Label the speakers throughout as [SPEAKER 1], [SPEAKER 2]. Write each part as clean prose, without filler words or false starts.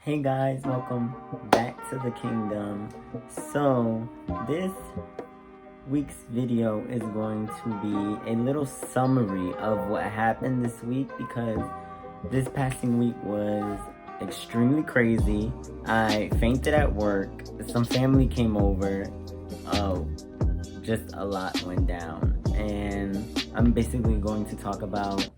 [SPEAKER 1] Hey guys, welcome back to the kingdom. So this week's video is going to be a little summary of what happened this week, because this passing week was extremely crazy. I fainted at work, some family came over, just a lot went down, and I'm basically going to talk about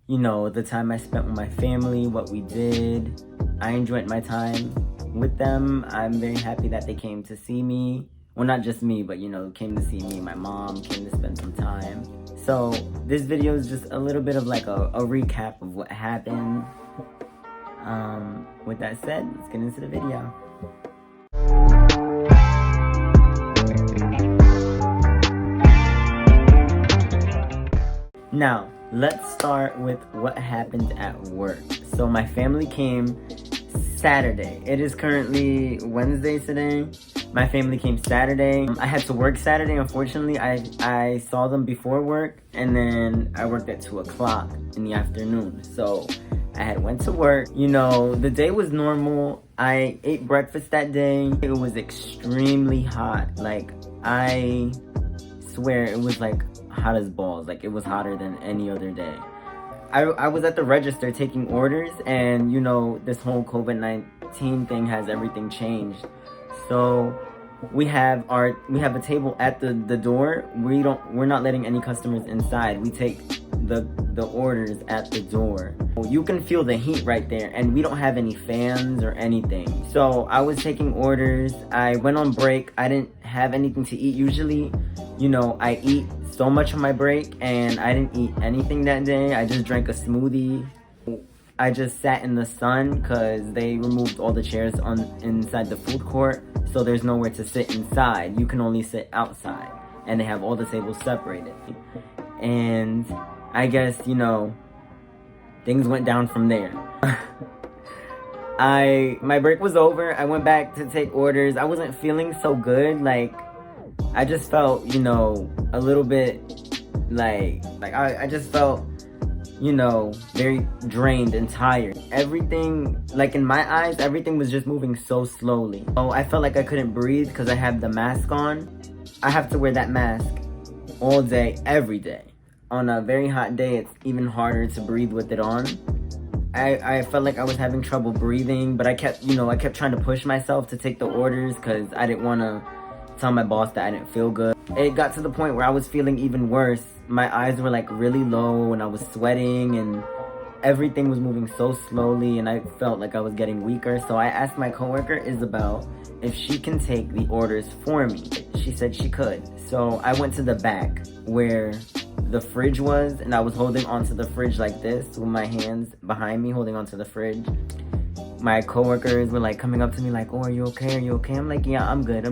[SPEAKER 1] the time I spent with my family, what we did. I enjoyed my time with them. I'm very happy that they came to see me. Well, not just me, but came to see me. My mom came to spend some time. So this video is just a little bit of like a recap of what happened. With that said, let's get into the video. Now, let's start with what happened at work. So my family came Saturday. It is currently Wednesday today. My family came Saturday. I had to work Saturday, unfortunately. I saw them before work, and then I worked at 2 o'clock in the afternoon. So I had went to work. The day was normal. I ate breakfast that day. It was extremely hot. Like, I swear it was like hot as balls. Like, it was hotter than any other day. I was at the register taking orders, and this whole COVID-19 thing has everything changed. So we have a table at the door. We're not letting any customers inside. We take the orders at the door. You can feel the heat right there, and we don't have any fans or anything. So I was taking orders. I went on break. I didn't have anything to eat. Usually, I eat so much on my break, and I didn't eat anything that day. I just drank a smoothie. I just sat in the sun because they removed all the chairs inside the food court, so there's nowhere to sit inside. You can only sit outside, and they have all the tables separated. And I guess, things went down from there. My break was over. I went back to take orders. I wasn't feeling so good. Like, I just felt, a little bit I just felt, very drained and tired. Everything, like in my eyes, everything was just moving so slowly. Oh, I felt like I couldn't breathe because I have the mask on. I have to wear that mask all day, every day. On a very hot day, it's even harder to breathe with it on. I felt like I was having trouble breathing, but I kept trying to push myself to take the orders because I didn't want to tell my boss that I didn't feel good. It got to the point where I was feeling even worse. My eyes were like really low, and I was sweating, and everything was moving so slowly, and I felt like I was getting weaker. So I asked my coworker Isabel if she can take the orders for me. She said she could. So I went to the back where the fridge was, and I was holding onto the fridge like this with my hands behind me holding onto the fridge. My coworkers were like coming up to me like, "Oh, are you okay? Are you okay?" I'm like, "Yeah, I'm good.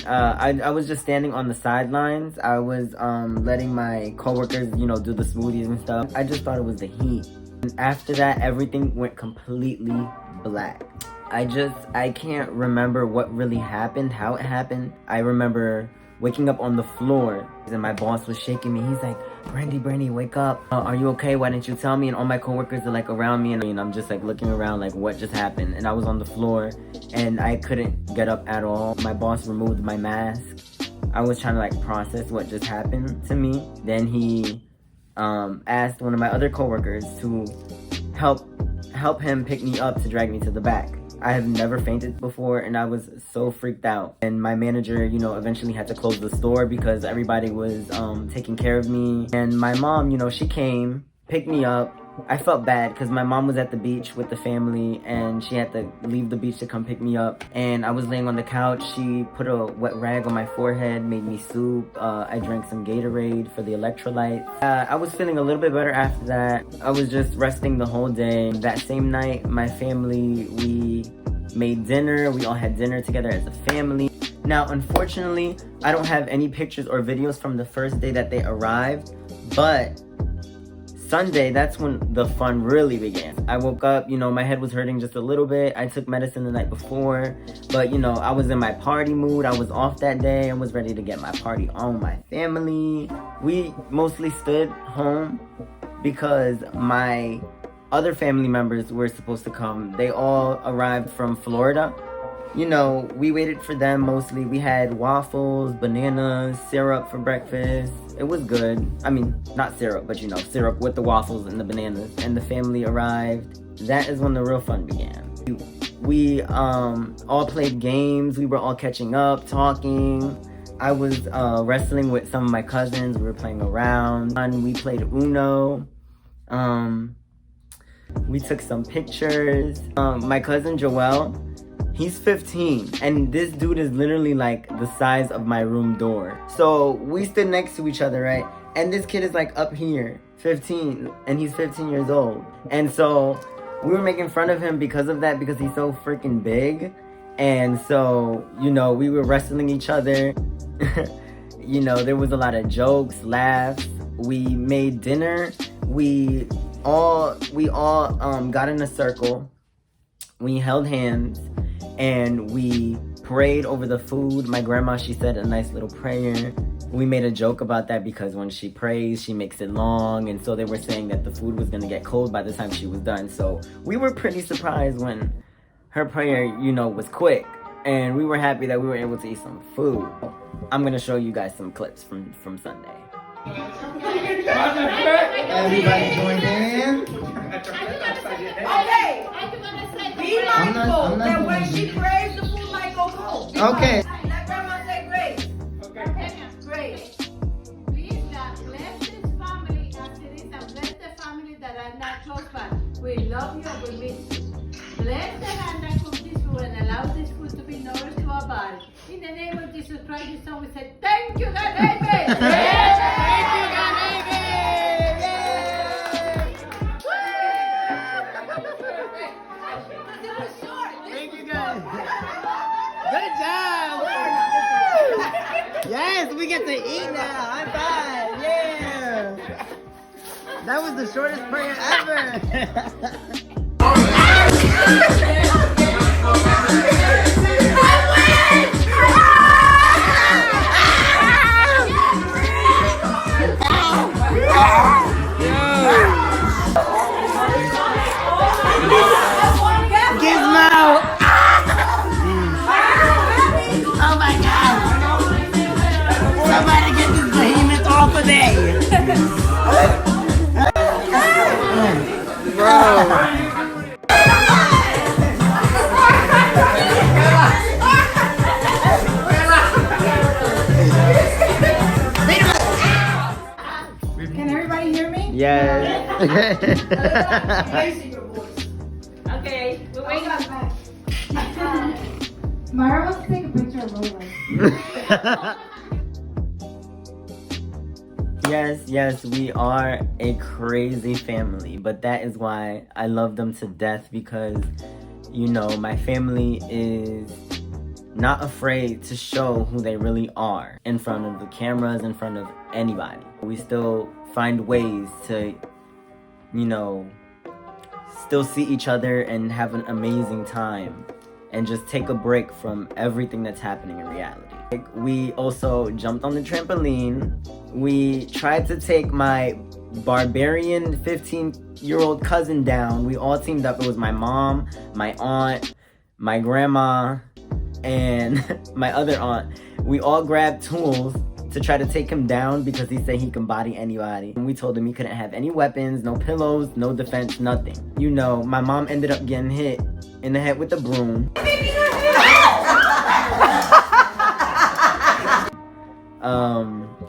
[SPEAKER 1] I was just standing on the sidelines. I was letting my coworkers, do the smoothies and stuff. I just thought it was the heat. And after that, everything went completely black. I can't remember what really happened, how it happened. I remember waking up on the floor, and my boss was shaking me. He's like, Brandy, wake up. Are you okay? Why didn't you tell me? And all my coworkers are like around me, and I'm just like looking around like, what just happened? And I was on the floor, and I couldn't get up at all. My boss removed my mask. I was trying to like process what just happened to me. Then he asked one of my other coworkers to help him pick me up to drag me to the back. I have never fainted before, and I was so freaked out. And my manager, eventually had to close the store because everybody was taking care of me. And my mom, she came, picked me up. I felt bad because my mom was at the beach with the family, and she had to leave the beach to come pick me up. And I was laying on the couch. She put a wet rag on my forehead, made me soup. I drank some Gatorade for the electrolytes. I was feeling a little bit better after that. I was just resting the whole day. That same night, my family, we made dinner. We all had dinner together as a family. Now, unfortunately, I don't have any pictures or videos from the first day that they arrived, but Sunday, that's when the fun really began. I woke up, my head was hurting just a little bit. I took medicine the night before, but I was in my party mood. I was off that day. I was ready to get my party on with my family. We mostly stood home because my other family members were supposed to come. They all arrived from Florida. You know, we waited for them mostly. We had waffles, bananas, syrup for breakfast. It was good. I mean, not syrup, but you know, syrup with the waffles and the bananas. And the family arrived. That is when the real fun began. We all played games. We were all catching up, talking. I was wrestling with some of my cousins. We were playing around. And we played Uno. We took some pictures. My cousin Joel, he's 15, and this dude is literally like the size of my room door. So we stood next to each other, right? And this kid is like up here, 15, and he's 15 years old. And so we were making fun of him because of that, because he's so freaking big. And so, you know, we were wrestling each other. You know, there was a lot of jokes, laughs. We made dinner. We all got in a circle. We held hands and we prayed over the food. My grandma, she said a nice little prayer. We made a joke about that because when she prays, she makes it long, and so they were saying that the food was gonna get cold by the time she was done. So we were pretty surprised when her prayer, you know, was quick, and we were happy that we were able to eat some food. I'm gonna show you guys some clips from Sunday.
[SPEAKER 2] Everybody join in.
[SPEAKER 3] Okay. Be mindful that when she prays, the food might go cold.
[SPEAKER 2] Okay.
[SPEAKER 3] Let grandma say grace. Okay. Grace.
[SPEAKER 4] Please, God, bless this family as it is, and bless the family that are not close by. We love you and we miss you. Bless the hand that cooks this food and allow this food to be nourished to our body. In the name of Jesus Christ, His Son, we say, thank you, God, amen. Thank you, God, amen.
[SPEAKER 2] Thank you guys. Good job. Yes, we get to eat now. High five. Yeah. That was the shortest prayer ever. Oh my God! Somebody get this behemoth off of there! Bro!
[SPEAKER 3] Can everybody hear me?
[SPEAKER 1] Yes.
[SPEAKER 3] Raising your voice.
[SPEAKER 4] Okay, we're waiting.
[SPEAKER 3] Myra wants to take a picture of Roland.
[SPEAKER 1] Yes, we are a crazy family, but that is why I love them to death, because, you know, my family is not afraid to show who they really are in front of the cameras, in front of anybody. We still find ways to, you know, still see each other and have an amazing time and just take a break from everything that's happening in reality. Like, we also jumped on the trampoline. We tried to take my barbarian 15-year-old cousin down. We all teamed up. It was my mom, my aunt, my grandma, and my other aunt. We all grabbed tools to try to take him down because he said he can body anybody. And we told him he couldn't have any weapons, no pillows, no defense, nothing. You know, my mom ended up getting hit in the head with a broom.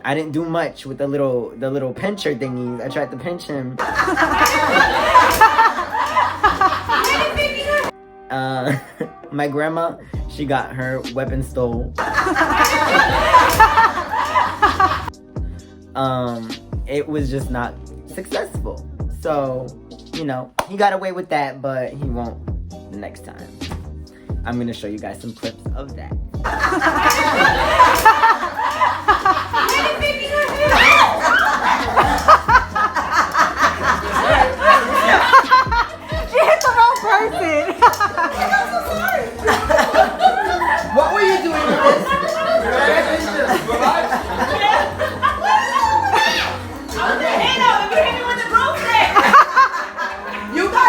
[SPEAKER 1] I didn't do much with the little pincher thingies. I tried to pinch him. My grandma, she got her weapon stole. It was just not successful. So, you know, he got away with that, but he won't the next time. I'm gonna show you guys some clips of that.
[SPEAKER 3] She hit the wrong person. I'm so sorry.
[SPEAKER 2] What were you doing with this?
[SPEAKER 3] I was the hit him. You hit me with the broomstick.
[SPEAKER 2] You got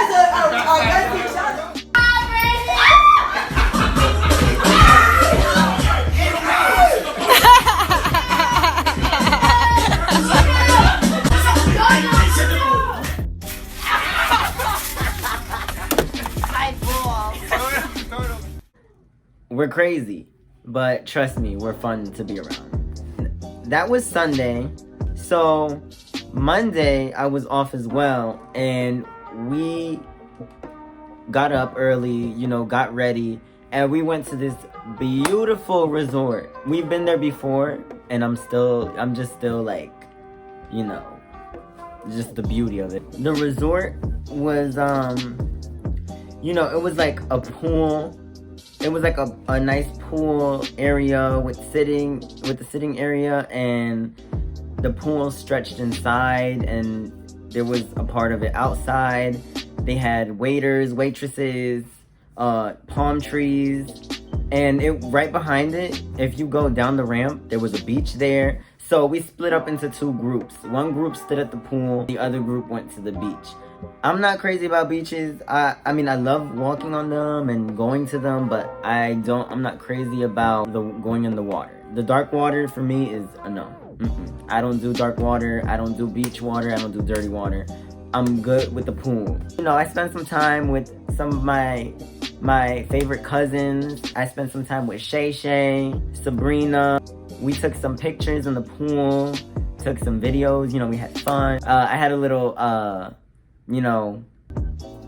[SPEAKER 1] we're crazy, but trust me, we're fun to be around. That was Sunday. So Monday I was off as well, and we got up early, you know, got ready, and we went to this beautiful resort. We've been there before, and I'm just still like, you know, just the beauty of it. The resort was you know, it was like a pool. It was like a nice pool area with the sitting area, and the pool stretched inside, and there was a part of it outside. They had waiters, waitresses, palm trees, and right behind it, if you go down the ramp, there was a beach there. So we split up into two groups. One group stood at the pool, the other group went to the beach. I'm not crazy about beaches. I mean, I love walking on them and going to them, but I'm not crazy about going in the water. The dark water for me is a no. I don't do dark water. I don't do beach water. I don't do dirty water. I'm good with the pool. You know, I spent some time with some of my favorite cousins. I spent some time with Shay Shay, Sabrina. We took some pictures in the pool, took some videos. You know, we had fun. I had a little, you know,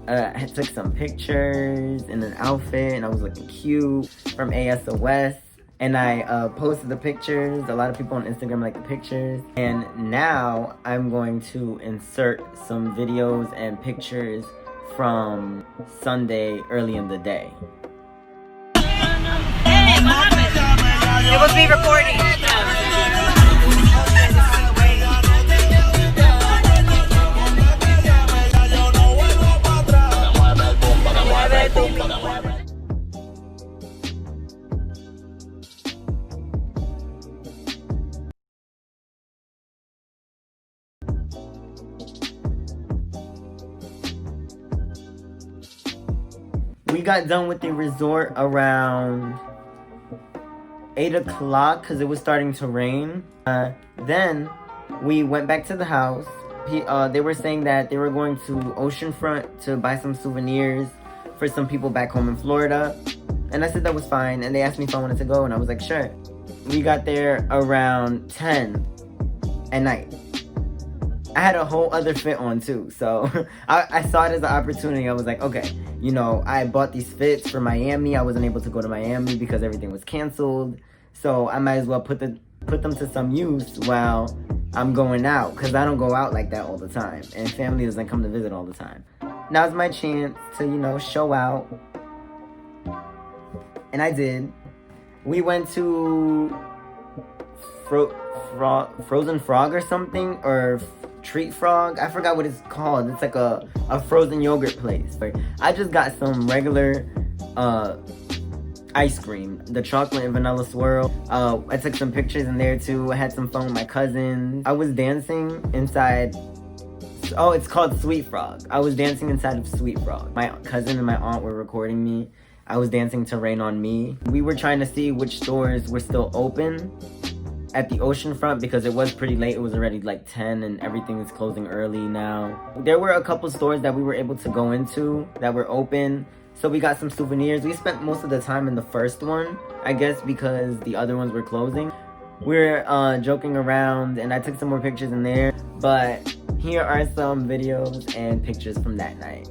[SPEAKER 1] I took some pictures in an outfit, and I was looking cute from ASOS. And I posted the pictures. A lot of people on Instagram like the pictures. And now I'm going to insert some videos and pictures from Sunday early in the day.
[SPEAKER 3] It was me recording.
[SPEAKER 1] We got done with the resort around 8 o'clock because it was starting to rain. Then we went back to the house. They were saying that they were going to Oceanfront to buy some souvenirs for some people back home in Florida. And I said that was fine. And they asked me if I wanted to go, and I was like, sure. We got there around 10 at night. I had a whole other fit on too, so I saw it as an opportunity. I was like, okay, you know, I bought these fits for Miami. I wasn't able to go to Miami because everything was canceled, so I might as well put them to some use while I'm going out, because I don't go out like that all the time, and family doesn't come to visit all the time. Now's my chance to, you know, show out, and I did. We went to Frozen Frog or something, or Treat Frog. I forgot what it's called. It's like a frozen yogurt place. I just got some regular ice cream, the chocolate and vanilla swirl. I took some pictures in there too. I had some fun with my cousins. I was dancing inside. Oh, it's called Sweet Frog. I was dancing inside of Sweet Frog. My cousin and my aunt were recording me. I was dancing to Rain on Me. We were trying to see which stores were still open at the Oceanfront because it was pretty late. It was already like 10 and everything is closing early now. There were a couple stores that we were able to go into that were open, so we got some souvenirs. We spent most of the time in the first one, I guess, because the other ones were closing. We're joking around, and I took some more pictures in there, but here are some videos and pictures from that night.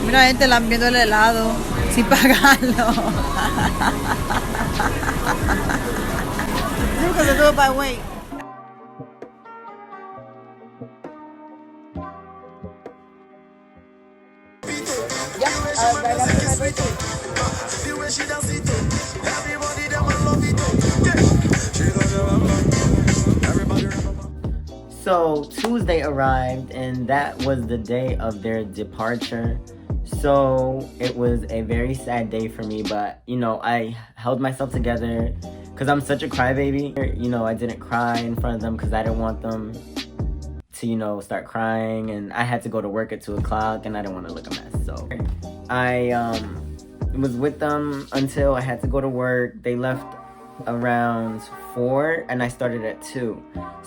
[SPEAKER 3] Mira, gente lambiendo el helado sin pagarlo. Because they do it by weight.
[SPEAKER 1] So Tuesday arrived, and that was the day of their departure. So it was a very sad day for me, but you know, I held myself together because I'm such a crybaby. You know, I didn't cry in front of them because I didn't want them to, you know, start crying, and I had to go to work at 2 o'clock and I didn't want to look a mess. So I was with them until I had to go to work. They left around 4 and I started at 2.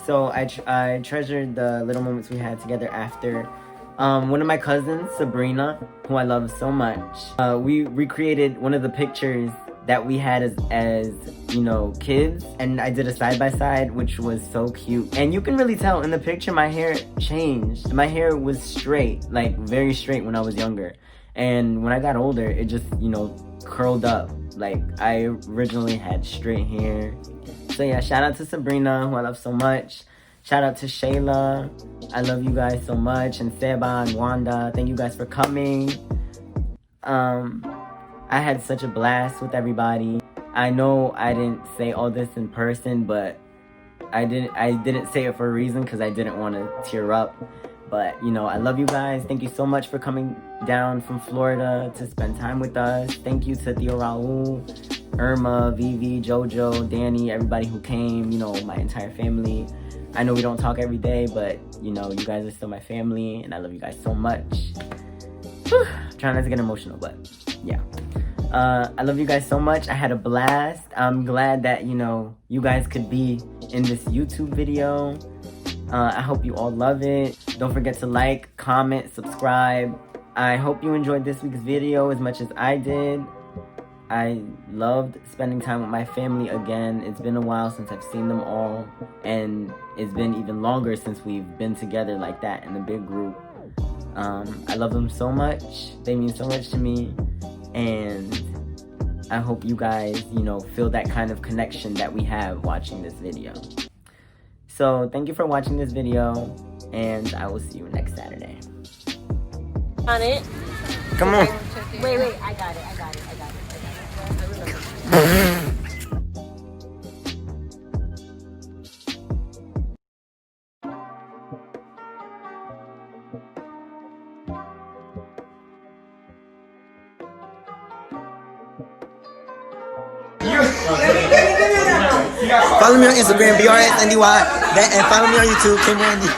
[SPEAKER 1] So I treasured the little moments we had together after. One of my cousins, Sabrina, who I love so much, we recreated one of the pictures that we had as you know, kids, and I did a side-by-side, which was so cute. And you can really tell in the picture my hair changed. My hair was straight, like very straight when I was younger, and when I got older it just, you know, curled up. Like I originally had straight hair. So yeah, shout out to Sabrina, who I love so much. Shout out to Shayla, I love you guys so much, and Seba and Wanda, thank you guys for coming. I had such a blast with everybody. I know I didn't say all this in person, but I didn't say it for a reason, because I didn't want to tear up. But, you know, I love you guys. Thank you so much for coming down from Florida to spend time with us. Thank you to Theo Raul, Irma, Vivi, Jojo, Danny, everybody who came, you know, my entire family. I know we don't talk every day, but, you know, you guys are still my family, and I love you guys so much. Whew. I'm trying not to get emotional, but yeah. I love you guys so much. I had a blast. I'm glad that, you know, you guys could be in this YouTube video. I hope you all love it. Don't forget to like, comment, subscribe. I hope you enjoyed this week's video as much as I did. I loved spending time with my family again. It's been a while since I've seen them all, and it's been even longer since we've been together like that in a big group. I love them so much. They mean so much to me, and I hope you guys, you know, feel that kind of connection that we have watching this video. So thank you for watching this video, and I will see you next Saturday.
[SPEAKER 2] On it.
[SPEAKER 1] Come on.
[SPEAKER 2] Wait, I got it. I remember.
[SPEAKER 5] Follow me on Instagram, BRSNDY, and follow me on YouTube, Kim Randy.